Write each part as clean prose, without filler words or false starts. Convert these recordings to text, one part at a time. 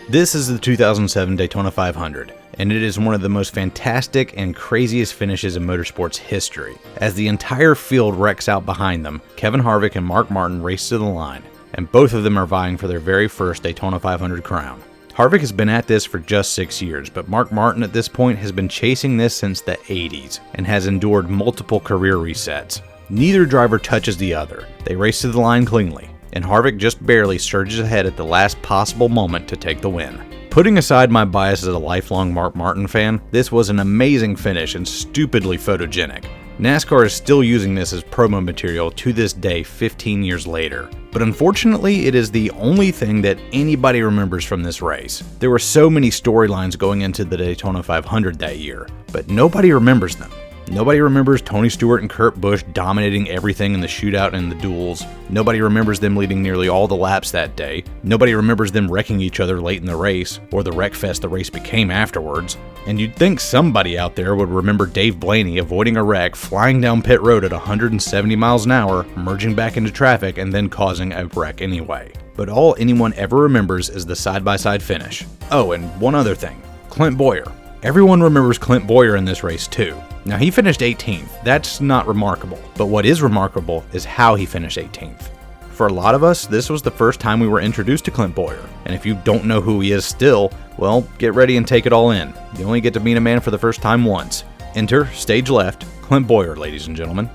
This is the 2007 Daytona 500, and it is one of the most fantastic and craziest finishes in motorsports history. As the entire field wrecks out behind them, Kevin Harvick and Mark Martin race to the line, and both of them are vying for their very first Daytona 500 crown. Harvick has been at this for just 6 years, but Mark Martin at this point has been chasing this since the 80s, and has endured multiple career resets. Neither driver touches the other. They race to the line cleanly, and Harvick just barely surges ahead at the last possible moment to take the win. Putting aside my bias as a lifelong Mark Martin fan, this was an amazing finish and stupidly photogenic. NASCAR is still using this as promo material to this day 15 years later. But unfortunately, it is the only thing that anybody remembers from this race. There were so many storylines going into the Daytona 500 that year, but nobody remembers them. Nobody remembers Tony Stewart and Kurt Busch dominating everything in the shootout and the duels. Nobody remembers them leading nearly all the laps that day. Nobody remembers them wrecking each other late in the race, or the wreckfest the race became afterwards. And you'd think somebody out there would remember Dave Blaney avoiding a wreck, flying down pit road at 170 miles an hour, merging back into traffic, and then causing a wreck anyway. But all anyone ever remembers is the side-by-side finish. Oh, and one other thing. Clint Bowyer. Everyone remembers Clint Bowyer in this race too. Now, he finished 18th. That's not remarkable. But what is remarkable is how he finished 18th. For a lot of us, this was the first time we were introduced to Clint Bowyer. And if you don't know who he is still, well, get ready and take it all in. You only get to meet a man for the first time once. Enter, stage left, Clint Bowyer, ladies and gentlemen.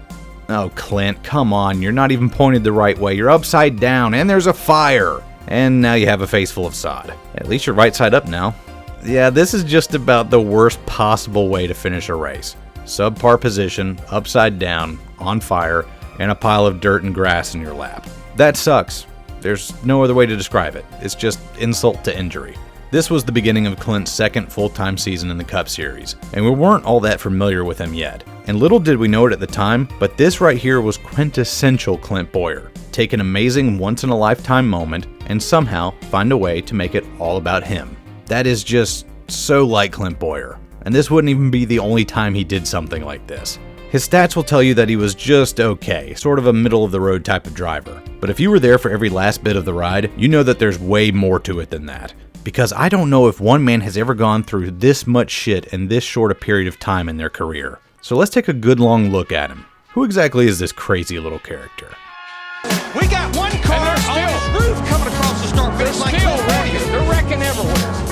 Oh, Clint, come on. You're not even pointed the right way. You're upside down, and there's a fire. And now you have a face full of sod. At least you're right side up now. Yeah, this is just about the worst possible way to finish a race. Subpar position, upside down, on fire, and a pile of dirt and grass in your lap. That sucks. There's no other way to describe it. It's just insult to injury. This was the beginning of Clint's second full-time season in the Cup Series, and we weren't all that familiar with him yet. And little did we know it at the time, but this right here was quintessential Clint Bowyer. Take an amazing once-in-a-lifetime moment and somehow find a way to make it all about him. That is just so like Clint Bowyer. And this wouldn't even be the only time he did something like this. His stats will tell you that he was just okay, sort of a middle-of-the-road type of driver. But if you were there for every last bit of the ride, you know that there's way more to it than that. Because I don't know if one man has ever gone through this much shit in this short a period of time in their career. So let's take a good long look at him. Who exactly is this crazy little character? We got one car on his roof coming across the start finish like still wrecking. They're wrecking everywhere.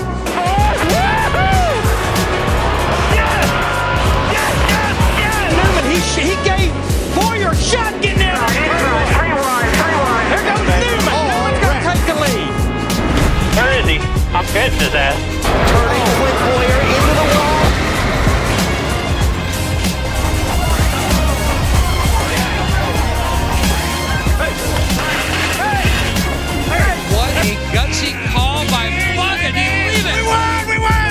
He gave Bowyer a shot getting there. There goes Newman. No one's going to take the lead. Where is he? I'm catching his ass. Turning Clint Bowyer into the wall. What a gutsy call by Bug. Can you believe it? We won!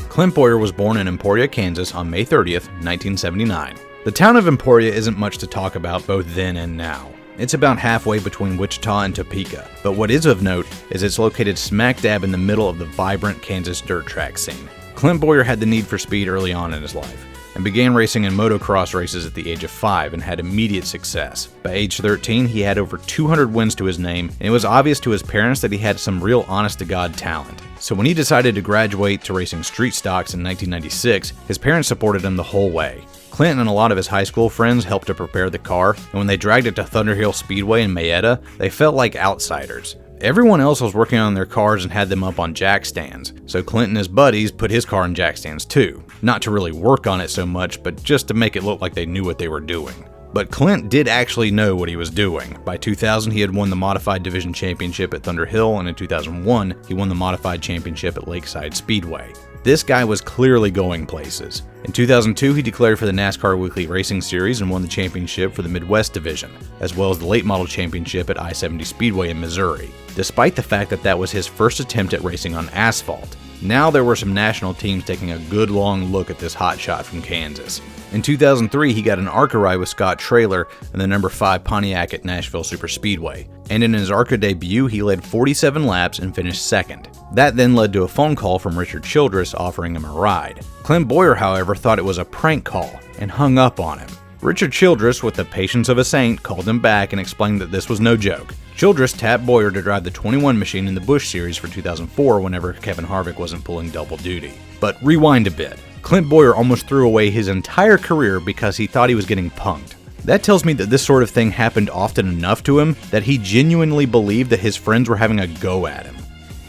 Clint Bowyer was born in Emporia, Kansas on May 30th, 1979. The town of Emporia isn't much to talk about both then and now. It's about halfway between Wichita and Topeka, but what is of note is it's located smack dab in the middle of the vibrant Kansas dirt track scene. Clint Bowyer had the need for speed early on in his life, and began racing in motocross races at the age of 5 and had immediate success. By age 13, he had over 200 wins to his name, and it was obvious to his parents that he had some real honest-to-God talent. So when he decided to graduate to racing street stocks in 1996, his parents supported him the whole way. Clint and a lot of his high school friends helped to prepare the car, and when they dragged it to Thunderhill Speedway in Mayetta, they felt like outsiders. Everyone else was working on their cars and had them up on jack stands, so Clint and his buddies put his car in jack stands too. Not to really work on it so much, but just to make it look like they knew what they were doing. But Clint did actually know what he was doing. By 2000, he had won the Modified Division Championship at Thunderhill, and in 2001, he won the Modified Championship at Lakeside Speedway. This guy was clearly going places. In 2002, he declared for the NASCAR Weekly Racing Series and won the championship for the Midwest Division, as well as the Late Model Championship at I-70 Speedway in Missouri, despite the fact that that was his first attempt at racing on asphalt. Now there were some national teams taking a good long look at this hotshot from Kansas. In 2003, he got an ARCA ride with Scott Traylor in the number 5 Pontiac at Nashville Superspeedway, and in his ARCA debut, he led 47 laps and finished second. That then led to a phone call from Richard Childress offering him a ride. Clint Bowyer, however, thought it was a prank call and hung up on him. Richard Childress, with the patience of a saint, called him back and explained that this was no joke. Childress tapped Bowyer to drive the 21 machine in the Busch Series for 2004 whenever Kevin Harvick wasn't pulling double duty. But rewind a bit. Clint Bowyer almost threw away his entire career because he thought he was getting punked. That tells me that this sort of thing happened often enough to him that he genuinely believed that his friends were having a go at him.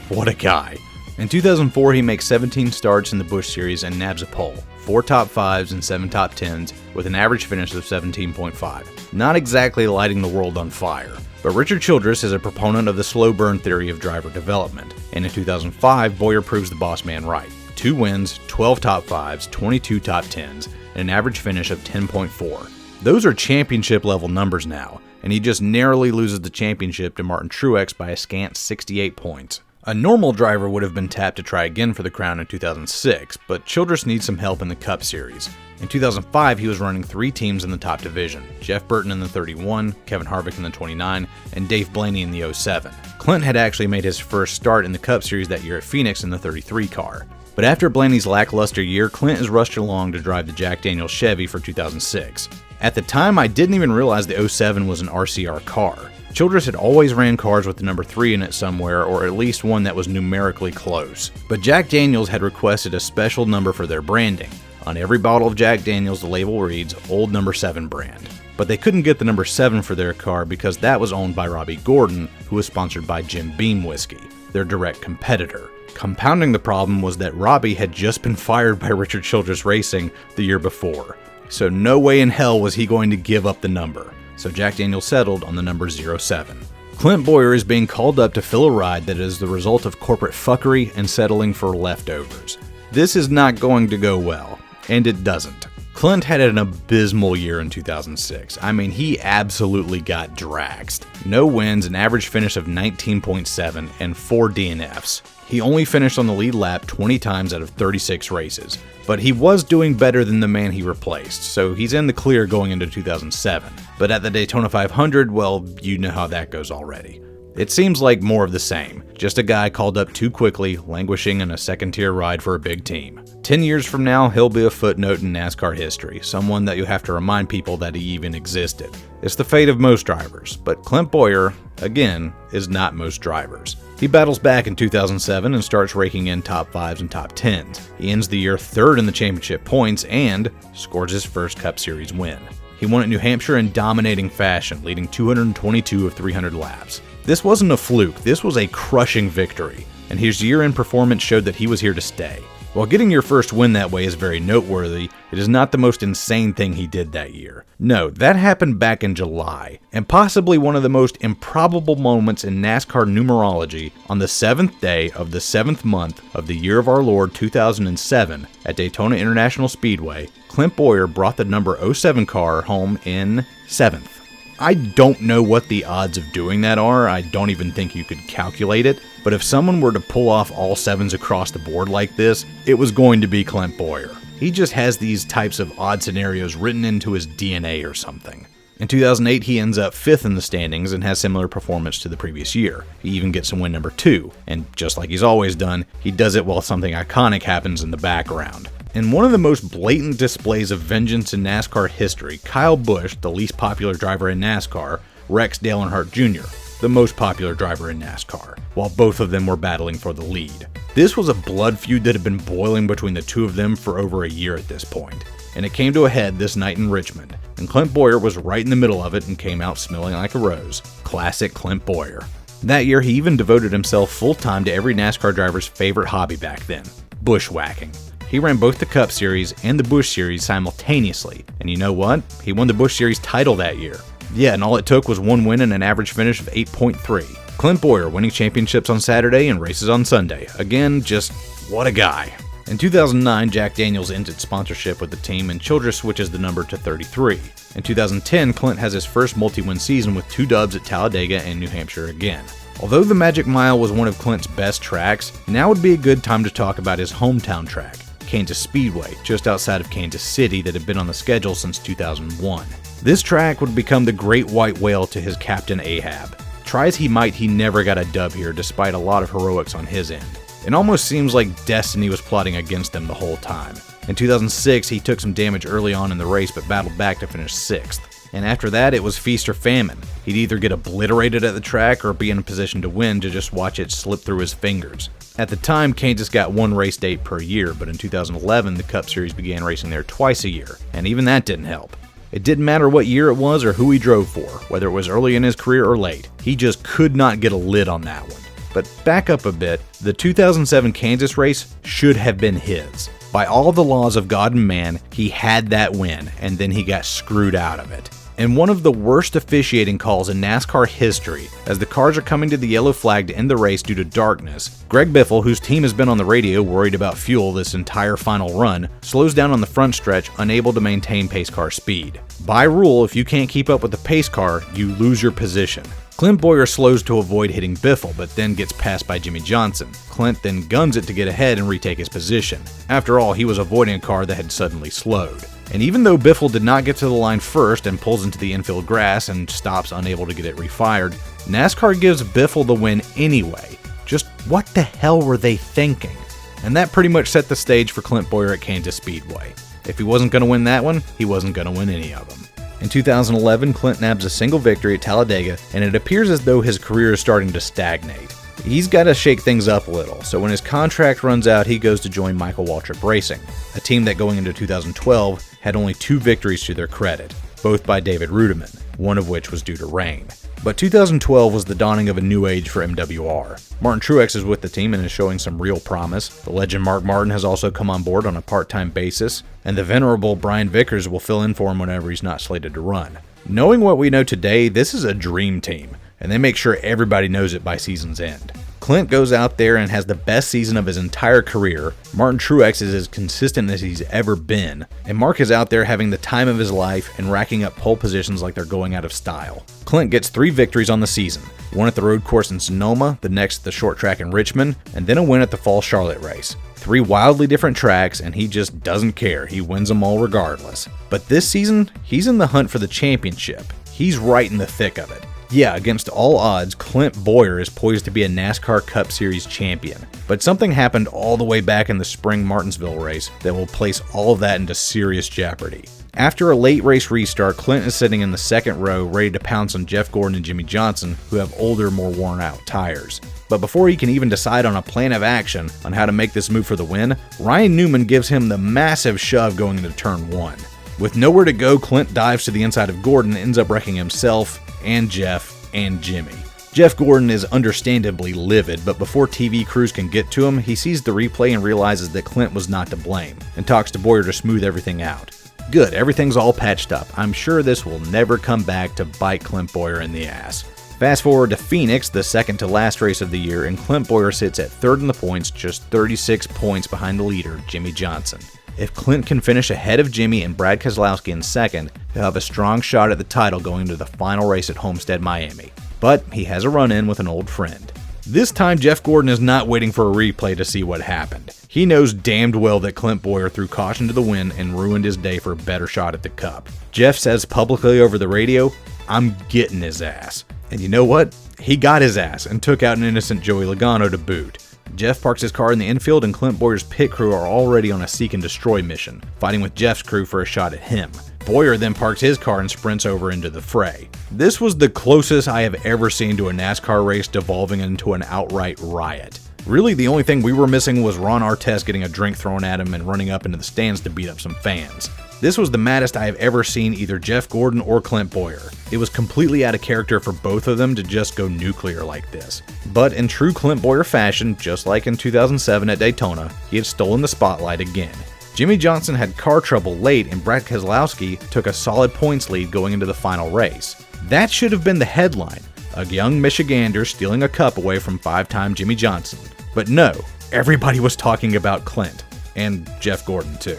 What a guy. In 2004, he makes 17 starts in the Busch Series and nabs a pole, 4 top 5s and 7 top 10s, with an average finish of 17.5. Not exactly lighting the world on fire. But Richard Childress is a proponent of the slow burn theory of driver development, and in 2005, Bowyer proves the boss man right. 2 wins, 12 top 5s, 22 top 10s, and an average finish of 10.4. Those are championship level numbers now, and he just narrowly loses the championship to Martin Truex by a scant 68 points. A normal driver would have been tapped to try again for the crown in 2006, but Childress needs some help in the Cup Series. In 2005, he was running 3 teams in the top division: Jeff Burton in the 31, Kevin Harvick in the 29, and Dave Blaney in the 07. Clint had actually made his first start in the Cup Series that year at Phoenix in the 33 car. But after Blaney's lackluster year, Clint is rushed along to drive the Jack Daniels Chevy for 2006. At the time, I didn't even realize the 07 was an RCR car. Childress had always ran cars with the number 3 in it somewhere, or at least one that was numerically close. But Jack Daniels had requested a special number for their branding. On every bottle of Jack Daniels, the label reads Old Number 7 brand. But they couldn't get the number 7 for their car because that was owned by Robbie Gordon, who was sponsored by Jim Beam Whiskey, their direct competitor. Compounding the problem was that Robbie had just been fired by Richard Childress Racing the year before. So no way in hell was he going to give up the number. So Jack Daniels settled on the number 07. Clint Bowyer is being called up to fill a ride that is the result of corporate fuckery and settling for leftovers. This is not going to go well, and it doesn't. Clint had an abysmal year in 2006. I mean, he absolutely got draxed. No wins, an average finish of 19.7, and 4 DNFs. He only finished on the lead lap 20 times out of 36 races, but he was doing better than the man he replaced, so he's in the clear going into 2007. But at the Daytona 500, well, you know how that goes already. It seems like more of the same, just a guy called up too quickly, languishing in a second-tier ride for a big team. 10 years from now, he'll be a footnote in NASCAR history, someone that you have to remind people that he even existed. It's the fate of most drivers, but Clint Bowyer, again, is not most drivers. He battles back in 2007 and starts raking in top 5s and top 10s. He ends the year 3rd in the championship points and scores his first Cup Series win. He won at New Hampshire in dominating fashion, leading 222 of 300 laps. This wasn't a fluke, this was a crushing victory, and his year-end performance showed that he was here to stay. While getting your first win that way is very noteworthy, it is not the most insane thing he did that year. No, that happened back in July, and possibly one of the most improbable moments in NASCAR numerology. On the 7th day of the 7th month of the year of our Lord 2007 at Daytona International Speedway, Clint Bowyer brought the number 07 car home in 7th. I don't know what the odds of doing that are, I don't even think you could calculate it, but if someone were to pull off all 7s across the board like this, it was going to be Clint Bowyer. He just has these types of odd scenarios written into his DNA or something. In 2008, he ends up 5th in the standings and has similar performance to the previous year. He even gets to win number 2, and just like he's always done, he does it while something iconic happens in the background. In one of the most blatant displays of vengeance in NASCAR history, Kyle Busch, the least popular driver in NASCAR, wrecks Dale Earnhardt Jr., the most popular driver in NASCAR, while both of them were battling for the lead. This was a blood feud that had been boiling between the two of them for over a year at this point, and it came to a head this night in Richmond, and Clint Bowyer was right in the middle of it and came out smelling like a rose. Classic Clint Bowyer. That year, he even devoted himself full-time to every NASCAR driver's favorite hobby back then, bushwhacking. He ran both the Cup Series and the Busch Series simultaneously, and you know what? He won the Busch Series title that year. Yeah, and all it took was 1 win and an average finish of 8.3. Clint Bowyer winning championships on Saturday and races on Sunday. Again, just what a guy. In 2009, Jack Daniels ended sponsorship with the team and Childress switches the number to 33. In 2010, Clint has his first multi-win season with 2 dubs at Talladega and New Hampshire again. Although the Magic Mile was one of Clint's best tracks, now would be a good time to talk about his hometown track, Kansas Speedway, just outside of Kansas City, that had been on the schedule since 2001. This track would become the great white whale to his captain Ahab. Try as he might, he never got a dub here despite a lot of heroics on his end. It almost seems like destiny was plotting against them the whole time. In 2006, he took some damage early on in the race but battled back to finish 6th. And after that, it was feast or famine. He'd either get obliterated at the track or be in a position to win to just watch it slip through his fingers. At the time, Kansas got one race date per year, but in 2011, the Cup Series began racing there twice a year, and even that didn't help. It didn't matter what year it was or who he drove for, whether it was early in his career or late. He just could not get a lid on that one. But back up a bit, the 2007 Kansas race should have been his. By all the laws of God and man, he had that win, and then he got screwed out of it. In one of the worst officiating calls in NASCAR history, as the cars are coming to the yellow flag to end the race due to darkness, Greg Biffle, whose team has been on the radio worried about fuel this entire final run, slows down on the front stretch, unable to maintain pace car speed. By rule, if you can't keep up with the pace car, you lose your position. Clint Bowyer slows to avoid hitting Biffle, but then gets passed by Jimmy Johnson. Clint then guns it to get ahead and retake his position. After all, he was avoiding a car that had suddenly slowed. And even though Biffle did not get to the line first and pulls into the infield grass and stops unable to get it refired, NASCAR gives Biffle the win anyway. Just what the hell were they thinking? And that pretty much set the stage for Clint Bowyer at Kansas Speedway. If he wasn't going to win that one, he wasn't going to win any of them. In 2011, Clint nabs a single victory at Talladega, and it appears as though his career is starting to stagnate. He's got to shake things up a little, so when his contract runs out, he goes to join Michael Waltrip Racing, a team that going into 2012 had only 2 victories to their credit, both by David Rudiman, one of which was due to rain. But 2012 was the dawning of a new age for MWR. Martin Truex is with the team and is showing some real promise. The legend Mark Martin has also come on board on a part-time basis, and the venerable Brian Vickers will fill in for him whenever he's not slated to run. Knowing what we know today, this is a dream team, and they make sure everybody knows it by season's end. Clint goes out there and has the best season of his entire career. Martin Truex is as consistent as he's ever been. And Mark is out there having the time of his life and racking up pole positions like they're going out of style. Clint gets 3 victories on the season. One at the road course in Sonoma, the next at the short track in Richmond, and then a win at the Fall Charlotte race. 3 wildly different tracks, and he just doesn't care. He wins them all regardless. But this season, he's in the hunt for the championship. He's right in the thick of it. Yeah, against all odds, Clint Bowyer is poised to be a NASCAR Cup Series champion. But something happened all the way back in the spring Martinsville race that will place all of that into serious jeopardy. After a late race restart, Clint is sitting in the second row ready to pounce on Jeff Gordon and Jimmy Johnson, who have older, more worn-out tires. But before he can even decide on a plan of action on how to make this move for the win, Ryan Newman gives him the massive shove going into turn 1. With nowhere to go, Clint dives to the inside of Gordon and ends up wrecking himself, and Jeff, and Jimmy. Jeff Gordon is understandably livid, but before TV crews can get to him, he sees the replay and realizes that Clint was not to blame, and talks to Bowyer to smooth everything out. Good, everything's all patched up. I'm sure this will never come back to bite Clint Bowyer in the ass. Fast forward to Phoenix, the second to last race of the year, and Clint Bowyer sits at 3rd in the points, just 36 points behind the leader, Jimmy Johnson. If Clint can finish ahead of Jimmy and Brad Keselowski in second, he'll have a strong shot at the title going into the final race at Homestead, Miami. But he has a run-in with an old friend. This time, Jeff Gordon is not waiting for a replay to see what happened. He knows damned well that Clint Bowyer threw caution to the wind and ruined his day for a better shot at the Cup. Jeff says publicly over the radio, "I'm getting his ass." And you know what? He got his ass and took out an innocent Joey Logano to boot. Jeff parks his car in the infield, and Clint Bowyer's pit crew are already on a seek and destroy mission, fighting with Jeff's crew for a shot at him. Bowyer then parks his car and sprints over into the fray. This was the closest I have ever seen to a NASCAR race devolving into an outright riot. Really, the only thing we were missing was Ron Artest getting a drink thrown at him and running up into the stands to beat up some fans. This was the maddest I have ever seen either Jeff Gordon or Clint Bowyer. It was completely out of character for both of them to just go nuclear like this. But in true Clint Bowyer fashion, just like in 2007 at Daytona, he had stolen the spotlight again. Jimmy Johnson had car trouble late, and Brad Keselowski took a solid points lead going into the final race. That should have been the headline, a young Michigander stealing a cup away from 5-time Jimmy Johnson. But no, everybody was talking about Clint, and Jeff Gordon too.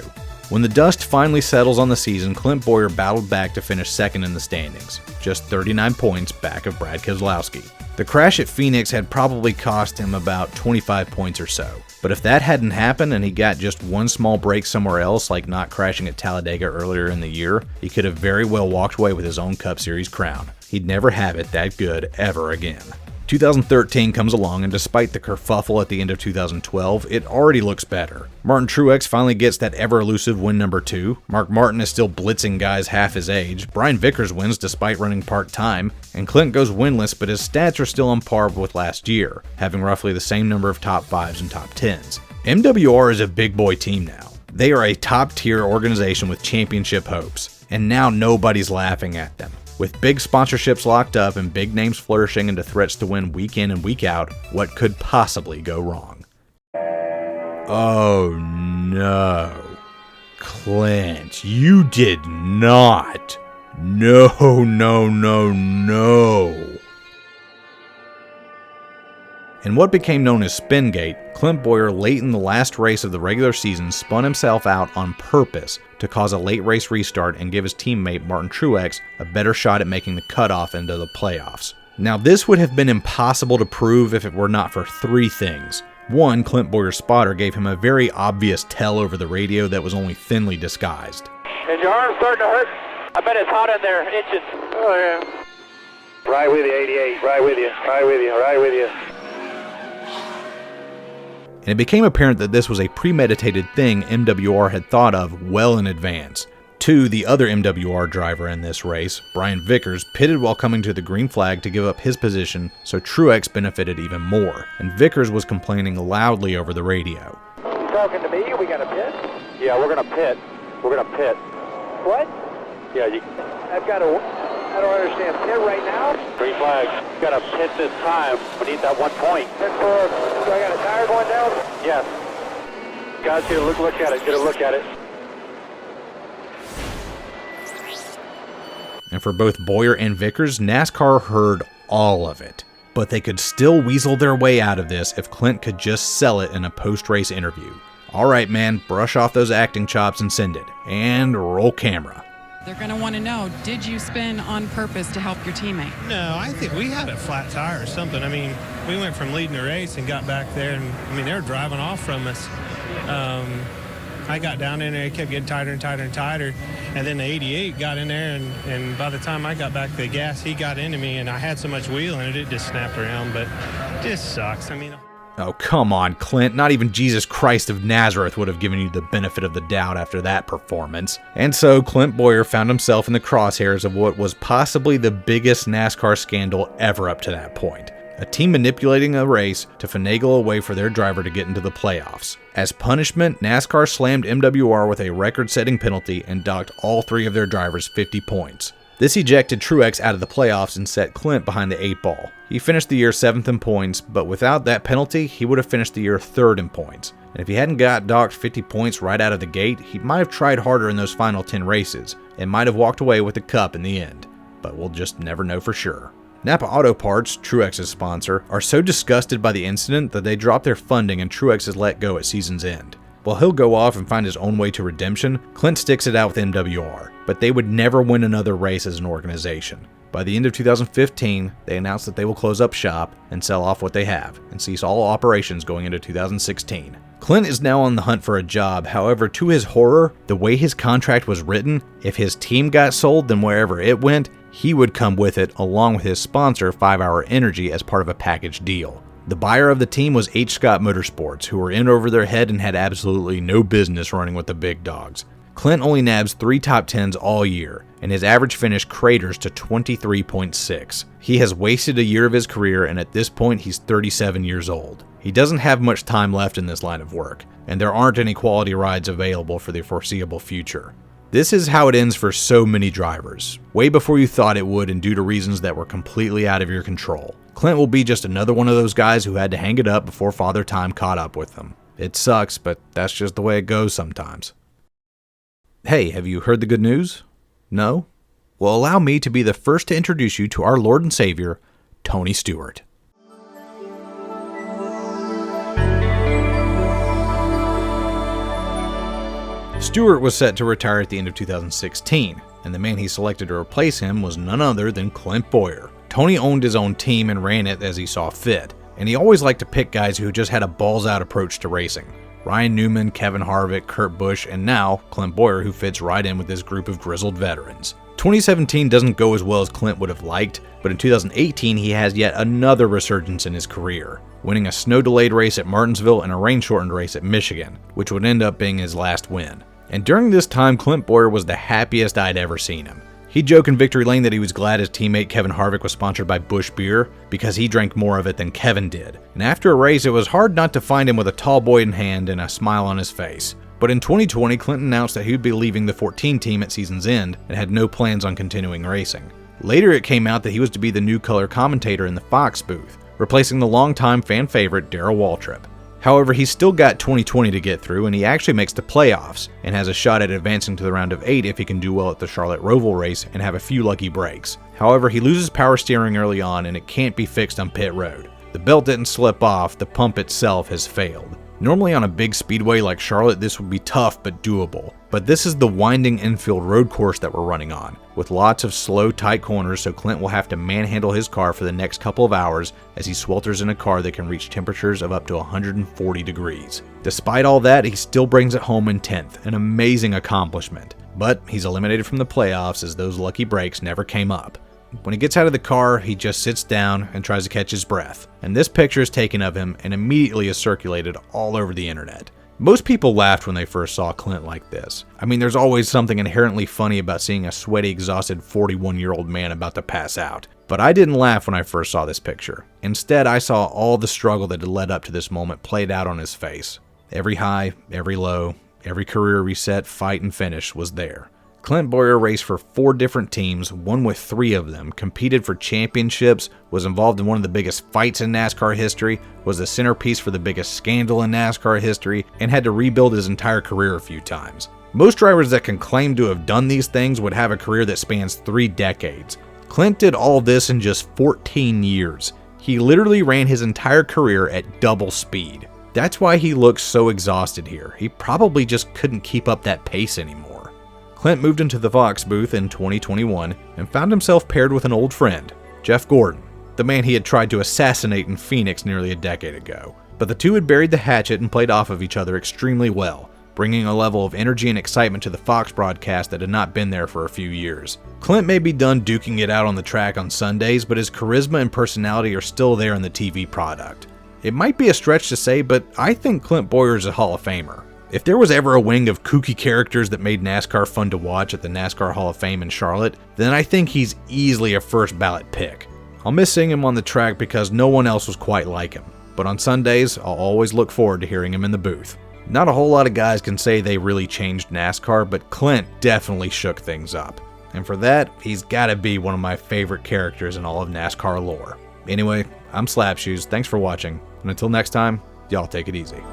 When the dust finally settles on the season, Clint Bowyer battled back to finish second in the standings, just 39 points back of Brad Keselowski. The crash at Phoenix had probably cost him about 25 points or so, but if that hadn't happened and he got just one small break somewhere else, like not crashing at Talladega earlier in the year, he could have very well walked away with his own Cup Series crown. He'd never have it that good ever again. 2013 comes along, and despite the kerfuffle at the end of 2012, it already looks better. Martin Truex finally gets that ever-elusive win number 2, Mark Martin is still blitzing guys half his age, Brian Vickers wins despite running part-time, and Clint goes winless, but his stats are still on par with last year, having roughly the same number of top 5s and top 10s. MWR is a big boy team now. They are a top-tier organization with championship hopes, and now nobody's laughing at them. With big sponsorships locked up and big names flourishing into threats to win week in and week out, what could possibly go wrong? Oh no. Clint, you did not. No. In what became known as Spingate, Clint Bowyer late in the last race of the regular season spun himself out on purpose to cause a late race restart and give his teammate Martin Truex a better shot at making the cutoff into the playoffs. Now this would have been impossible to prove if it were not for 3 things. 1, Clint Bowyer's spotter gave him a very obvious tell over the radio that was only thinly disguised. Is your arm starting to hurt? I bet it's hot in there, itching. Oh yeah. Right with you, 88. Right with you. And it became apparent that this was a premeditated thing MWR had thought of well in advance. 2, the other MWR driver in this race, Brian Vickers, pitted while coming to the green flag to give up his position, so Truex benefited even more, and Vickers was complaining loudly over the radio. You talking to me? We got to pit? Yeah, we're going to pit. What? Yeah, I don't understand. Pit right now? Green flag. Got to pit this time. We need that 1 point. Pit for, so I got a tire going down? Yes. Got you. Look at it. Get a look at it. And for both Bowyer and Vickers, NASCAR heard all of it. But they could still weasel their way out of this if Clint could just sell it in a post-race interview. Alright man, brush off those acting chops and send it. And roll camera. They're going to want to know, did you spin on purpose to help your teammate? No, I think we had a flat tire or something. I mean, we went from leading the race and got back there, and I mean, they were driving off from us. I got down in there, it kept getting tighter and tighter and tighter, and then the 88 got in there, and by the time I got back to the gas, he got into me, and I had so much wheel in it, it just snapped around, but it just sucks. I mean... Oh, come on, Clint. Not even Jesus Christ of Nazareth would have given you the benefit of the doubt after that performance. And so, Clint Bowyer found himself in the crosshairs of what was possibly the biggest NASCAR scandal ever up to that point. A team manipulating a race to finagle a way for their driver to get into the playoffs. As punishment, NASCAR slammed MWR with a record-setting penalty and docked all 3 of their drivers 50 points. This ejected Truex out of the playoffs and set Clint behind the 8 ball. He finished the year 7th in points, but without that penalty, he would have finished the year 3rd in points. And if he hadn't got docked 50 points right out of the gate, he might have tried harder in those final 10 races, and might have walked away with the cup in the end. But we'll just never know for sure. Napa Auto Parts, Truex's sponsor, are so disgusted by the incident that they drop their funding and Truex is let go at season's end. While he'll go off and find his own way to redemption, Clint sticks it out with MWR, but they would never win another race as an organization. By the end of 2015, they announced that they will close up shop and sell off what they have, and cease all operations going into 2016. Clint is now on the hunt for a job, however, to his horror, the way his contract was written, if his team got sold, then wherever it went, he would come with it along with his sponsor 5 Hour Energy as part of a package deal. The buyer of the team was H. Scott Motorsports, who were in over their head and had absolutely no business running with the big dogs. Clint only nabs 3 top 10s all year, and his average finish craters to 23.6. He has wasted a year of his career, and at this point he's 37 years old. He doesn't have much time left in this line of work, and there aren't any quality rides available for the foreseeable future. This is how it ends for so many drivers, way before you thought it would and due to reasons that were completely out of your control. Clint will be just another one of those guys who had to hang it up before Father Time caught up with them. It sucks, but that's just the way it goes sometimes. Hey, have you heard the good news? No? Well, allow me to be the first to introduce you to our Lord and Savior, Tony Stewart. Stewart was set to retire at the end of 2016, and the man he selected to replace him was none other than Clint Bowyer. Tony owned his own team and ran it as he saw fit, and he always liked to pick guys who just had a balls-out approach to racing. Ryan Newman, Kevin Harvick, Kurt Busch, and now Clint Bowyer, who fits right in with this group of grizzled veterans. 2017 doesn't go as well as Clint would have liked, but in 2018 he has yet another resurgence in his career, winning a snow-delayed race at Martinsville and a rain-shortened race at Michigan, which would end up being his last win. And during this time, Clint Bowyer was the happiest I'd ever seen him. He'd joke in Victory Lane that he was glad his teammate Kevin Harvick was sponsored by Busch Beer because he drank more of it than Kevin did. And after a race, it was hard not to find him with a tall boy in hand and a smile on his face. But in 2020, Clint announced that he would be leaving the 14 team at season's end and had no plans on continuing racing. Later, it came out that he was to be the new color commentator in the Fox booth, replacing the longtime fan favorite Darrell Waltrip. However, he's still got 2020 to get through, and he actually makes the playoffs and has a shot at advancing to the round of 8 if he can do well at the Charlotte Roval race and have a few lucky breaks. However, he loses power steering early on and it can't be fixed on pit road. The belt didn't slip off, the pump itself has failed. Normally on a big speedway like Charlotte, this would be tough but doable. But this is the winding infield road course that we're running on, with lots of slow, tight corners, so Clint will have to manhandle his car for the next couple of hours as he swelters in a car that can reach temperatures of up to 140 degrees. Despite all that, he still brings it home in 10th, an amazing accomplishment. But he's eliminated from the playoffs as those lucky breaks never came up. When he gets out of the car, he just sits down and tries to catch his breath, and this picture is taken of him and immediately is circulated all over the internet. Most people laughed when they first saw Clint like this. I mean, there's always something inherently funny about seeing a sweaty, exhausted 41-year-old man about to pass out. But I didn't laugh when I first saw this picture. Instead, I saw all the struggle that had led up to this moment played out on his face. Every high, every low, every career reset, fight, and finish was there. Clint Bowyer raced for 4 different teams, won with 3 of them, competed for championships, was involved in one of the biggest fights in NASCAR history, was the centerpiece for the biggest scandal in NASCAR history, and had to rebuild his entire career a few times. Most drivers that can claim to have done these things would have a career that spans 3 decades. Clint did all this in just 14 years. He literally ran his entire career at double speed. That's why he looks so exhausted here. He probably just couldn't keep up that pace anymore. Clint moved into the Fox booth in 2021 and found himself paired with an old friend, Jeff Gordon, the man he had tried to assassinate in Phoenix nearly a decade ago. But the two had buried the hatchet and played off of each other extremely well, bringing a level of energy and excitement to the Fox broadcast that had not been there for a few years. Clint may be done duking it out on the track on Sundays, but his charisma and personality are still there in the TV product. It might be a stretch to say, but I think Clint Bowyer is a Hall of Famer. If there was ever a wing of kooky characters that made NASCAR fun to watch at the NASCAR Hall of Fame in Charlotte, then I think he's easily a first ballot pick. I'll miss seeing him on the track because no one else was quite like him, but on Sundays, I'll always look forward to hearing him in the booth. Not a whole lot of guys can say they really changed NASCAR, but Clint definitely shook things up. And for that, he's gotta be one of my favorite characters in all of NASCAR lore. Anyway, I'm Slapshoes, thanks for watching, and until next time, y'all take it easy.